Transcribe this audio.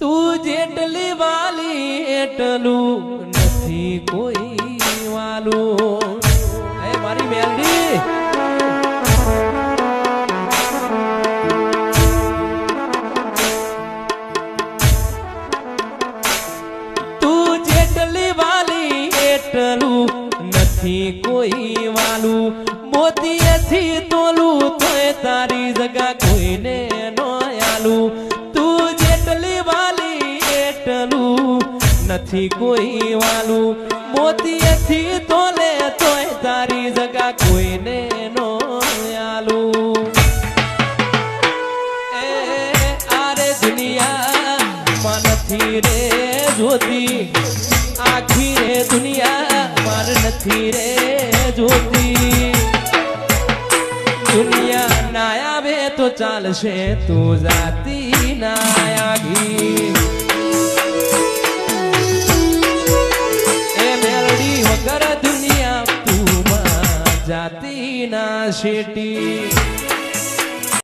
તું જેટલી વાલી એટલું નથી કોઈ વાલું. એ મારી મેલડી તું જેટલી વાલી એટલું નથી કોઈ વાલું. મોતીએથી તોલું તોય તારી જગા કોઈને નો આલું. નથી કોઈ વાલું. મોતીએથી તોલે તોય તારી જગા કોઈને નો આલું. એ આરે દુનિયામાં નથી રે જોતી, આખી રે દુનિયામાં નથી રે જોતી. દુનિયા ના આવે તો ચાલશે, તું જાતી ના આગી. વગર દુનિયા તું જાતી ના શેટી.